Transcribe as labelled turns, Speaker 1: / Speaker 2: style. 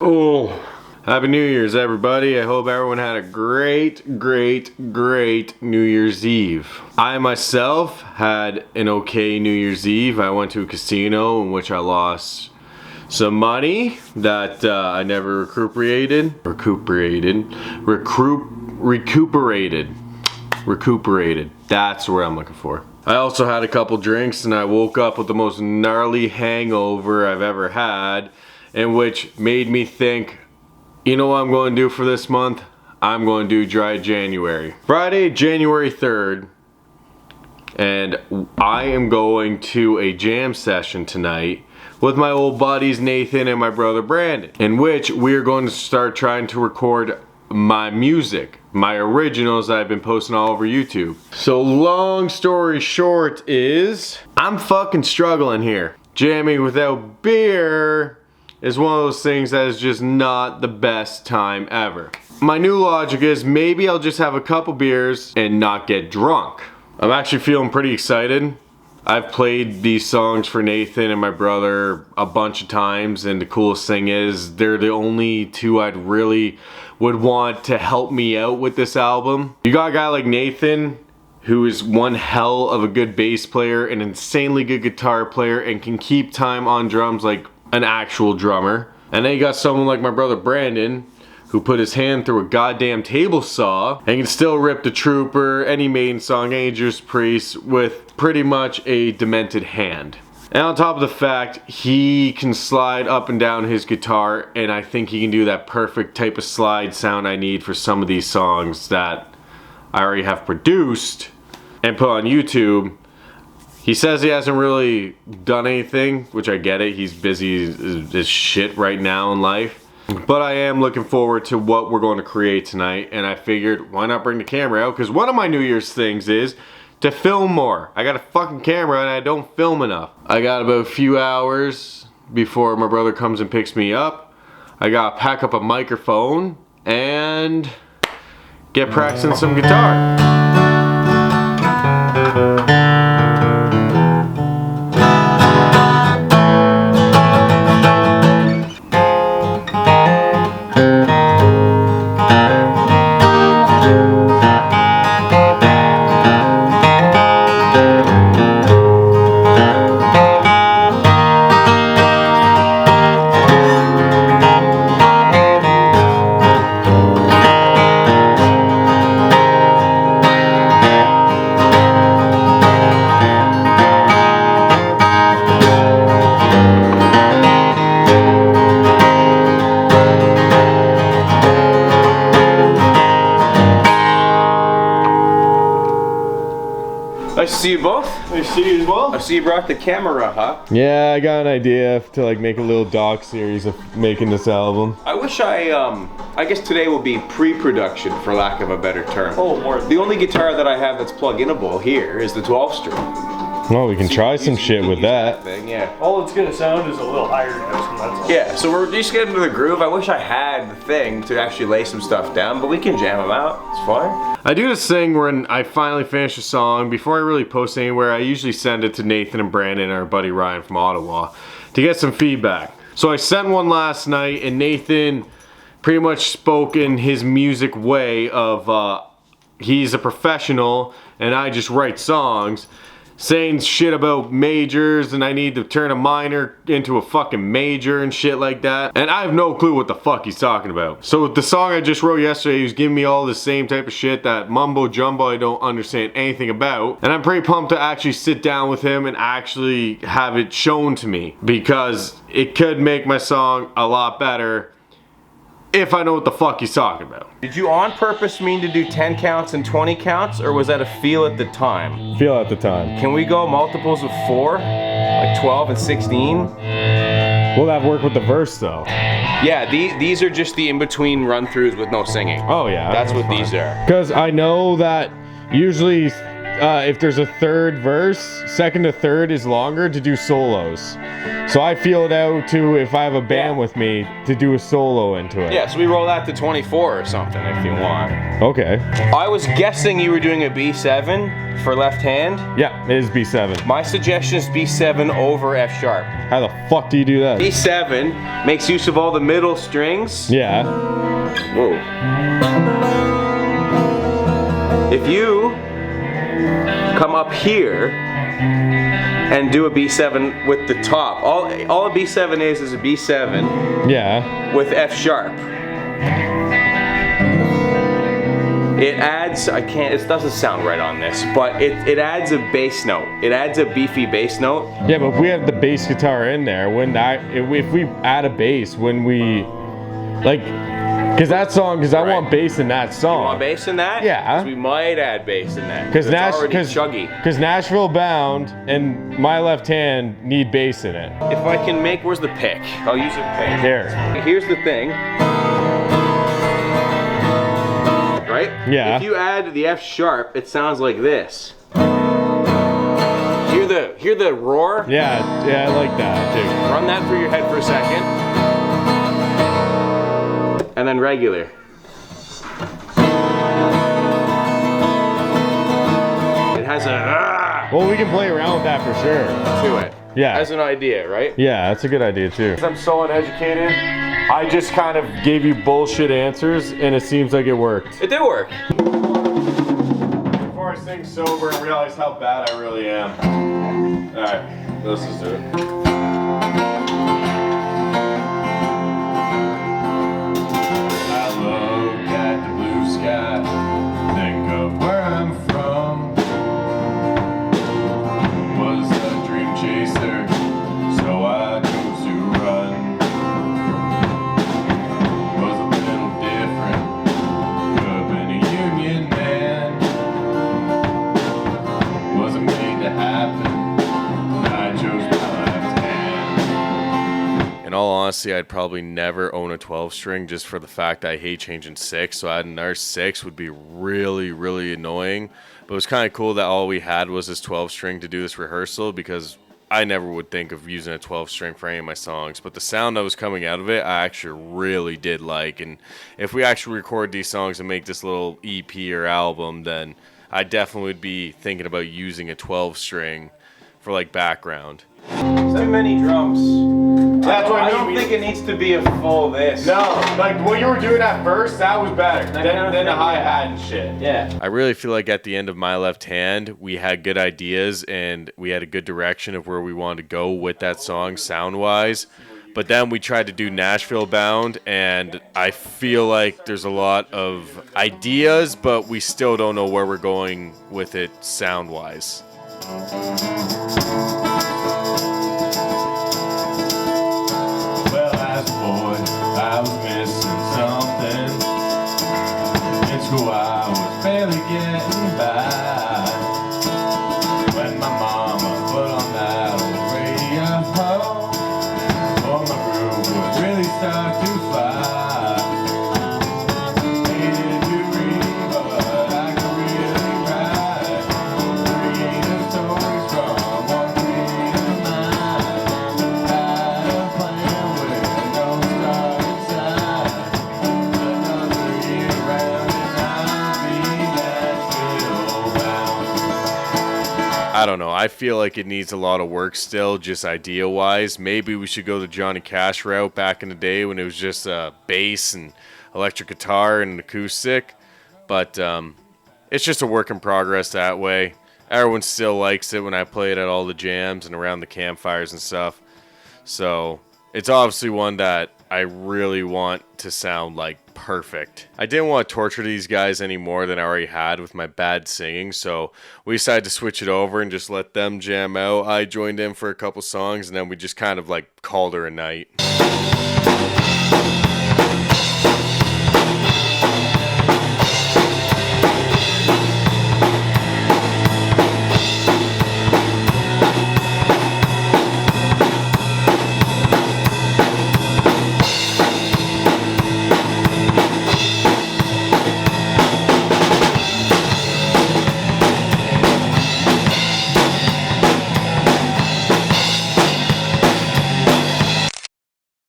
Speaker 1: Oh, Happy New Year's, everybody. I hope everyone had a great New Year's Eve. I myself had an okay New Year's Eve. I went to a casino in which I lost some money that I never recuperated. That's what I'm looking for. I also had a couple drinks and I woke up with the most gnarly hangover I've ever had, and which made me think, you know what I'm going to do for this month? I'm going to do Dry January. Friday, January 3rd, and I am going to a jam session tonight with my old buddies Nathan and my brother Brandon, in which we are going to start trying to record my music, my originals that I've been posting all over YouTube. So long story short is, I'm fucking struggling here. Jamming without beer is one of those things that is just not the best time ever. My new logic is maybe I'll just have a couple beers and not get drunk. I'm actually feeling pretty excited. I've played these songs for Nathan and my brother a bunch of times, and the coolest thing is they're the only two I'd really would want to help me out with this album. You got a guy like Nathan, who is one hell of a good bass player, an insanely good guitar player, and can keep time on drums like an actual drummer. And then you got someone like my brother Brandon, who put his hand through a goddamn table saw and can still rip the Trooper, any Maiden song, any Judas Priest with pretty much a demented hand. And on top of the fact, he can slide up and down his guitar, and I think he can do that perfect type of slide sound I need for some of these songs that I already have produced and put on YouTube. He says he hasn't really done anything, which I get it. He's busy as shit right now in life. But I am looking forward to what we're going to create tonight, and I figured, why not bring the camera out? Because one of my New Year's things is to film more. I got a fucking camera and I don't film enough. I got about a few hours before my brother comes and picks me up. I gotta pack up a microphone and get practicing some guitar.
Speaker 2: Nice to see you both.
Speaker 1: Nice to see you as well.
Speaker 2: I see you brought the camera, huh?
Speaker 1: Yeah, I got an idea to like make a little doc series of making this album.
Speaker 2: I wish I guess today will be pre-production, for lack of a better term.
Speaker 3: Oh, more.
Speaker 2: The only guitar that I have that's plug-inable here is the 12-string.
Speaker 1: Well, we can try some shit with that.
Speaker 2: Thing, yeah.
Speaker 3: All it's gonna sound is a little higher than this one, that's all.
Speaker 2: Yeah, so we're just getting into the groove. I wish I had the thing to actually lay some stuff down, but we can jam them out. It's fine.
Speaker 1: I do this thing when I finally finish a song, before I really post anywhere, I usually send it to Nathan and Brandon, our buddy Ryan from Ottawa, to get some feedback. So I sent one last night, and Nathan pretty much spoke in his music way of he's a professional and I just write songs, saying shit about majors and I need to turn a minor into a fucking major and shit like that. And I have no clue what the fuck he's talking about. So with the song I just wrote yesterday, he was giving me all the same type of shit, that mumbo jumbo I don't understand anything about. And I'm pretty pumped to actually sit down with him and actually have it shown to me, because it could make my song a lot better if I know what the fuck he's talking about.
Speaker 2: Did you on purpose mean to do 10 counts and 20 counts, or was that a feel at the time?
Speaker 1: Feel at the time.
Speaker 2: Can we go multiples of 4? Like 12 and 16?
Speaker 1: Will that work with the verse though?
Speaker 2: Yeah, these are just the in-between run-throughs with no singing.
Speaker 1: Oh yeah.
Speaker 2: That's what these are.
Speaker 1: Because I know that usually if there's a third verse, second to third is longer to do solos. So I feel it out to, if I have a band with me, to do a solo into it.
Speaker 2: Yeah, so we roll that to 24 or something if you want.
Speaker 1: Okay.
Speaker 2: I was guessing you were doing a B7 for left hand.
Speaker 1: Yeah, it is B7.
Speaker 2: My suggestion is B7 over F sharp.
Speaker 1: How the fuck do you do that?
Speaker 2: B7 makes use of all the middle strings.
Speaker 1: Yeah.
Speaker 2: Whoa. If you come up here and do a B7 with the top, all a B7 is a B7
Speaker 1: Yeah.
Speaker 2: with F sharp. It adds, it doesn't sound right on this, but it adds a bass note. It adds a beefy bass note.
Speaker 1: Yeah, but if we have the bass guitar in there, if we add a bass, when we, like, because I want bass in that song.
Speaker 2: You want bass in that?
Speaker 1: Yeah.
Speaker 2: 'Cause we might add bass in that.
Speaker 1: Because
Speaker 2: already chuggy.
Speaker 1: Nashville Bound and My Left Hand need bass in it.
Speaker 2: If I can make, where's the pick? I'll use a pick.
Speaker 1: There.
Speaker 2: Here's the thing. Right?
Speaker 1: Yeah.
Speaker 2: If you add the F sharp, it sounds like this. Hear the roar?
Speaker 1: Yeah, I like that too.
Speaker 2: Run that through your head for a second. And then regular. It has a
Speaker 1: Well, we can play around with that for sure.
Speaker 2: to it.
Speaker 1: Yeah.
Speaker 2: As an idea, right?
Speaker 1: Yeah, that's a good idea too. I'm so uneducated, I just kind of gave you bullshit answers and it seems like it worked.
Speaker 2: It did work.
Speaker 1: Before I sing sober and realize how bad I really am. Alright, let's just do it. I look at the blue sky, think of where I'm from. Was a dream chaser, so I chose to run. Was a little different, could have been a union man. Wasn't made to happen, I chose my left hand. In all honesty, I'd probably never own a 12 string just for the fact I hate changing 6, so adding another 6 would be really, really annoying. But it was kind of cool that all we had was this 12 string to do this rehearsal, because I never would think of using a 12 string for any of my songs. But the sound that was coming out of it, I actually really did like. And if we actually record these songs and make this little EP or album, then I definitely would be thinking about using a 12 string for like background.
Speaker 2: Too many drums.
Speaker 1: That's what
Speaker 2: I don't think it needs to be a full this.
Speaker 1: No, like what you were doing at first, that was better than the hi-hat and shit.
Speaker 2: Yeah.
Speaker 1: I really feel like at the end of My Left Hand, we had good ideas and we had a good direction of where we wanted to go with that song sound-wise. But then we tried to do Nashville Bound, and I feel like there's a lot of ideas, but we still don't know where we're going with it sound-wise. Well, as a boy, I was missing something. In school, I was barely getting by. When my mama put on that old radio, oh, my groove would really start to fly. Hated to read, but I could really write. Creative stories from one creative mind. Had a plan with no start inside. Another year round and I'll be Nashville bound. I don't know. I feel like it needs a lot of work still, just idea-wise. Maybe we should go the Johnny Cash route back in the day when it was just bass and electric guitar and an acoustic. But it's just a work in progress that way. Everyone still likes it when I play it at all the jams and around the campfires and stuff. So it's obviously one that I really want to sound like perfect. I didn't want to torture these guys any more than I already had with my bad singing, so we decided to switch it over and just let them jam out. I joined in for a couple songs and then we just kind of like called her a night.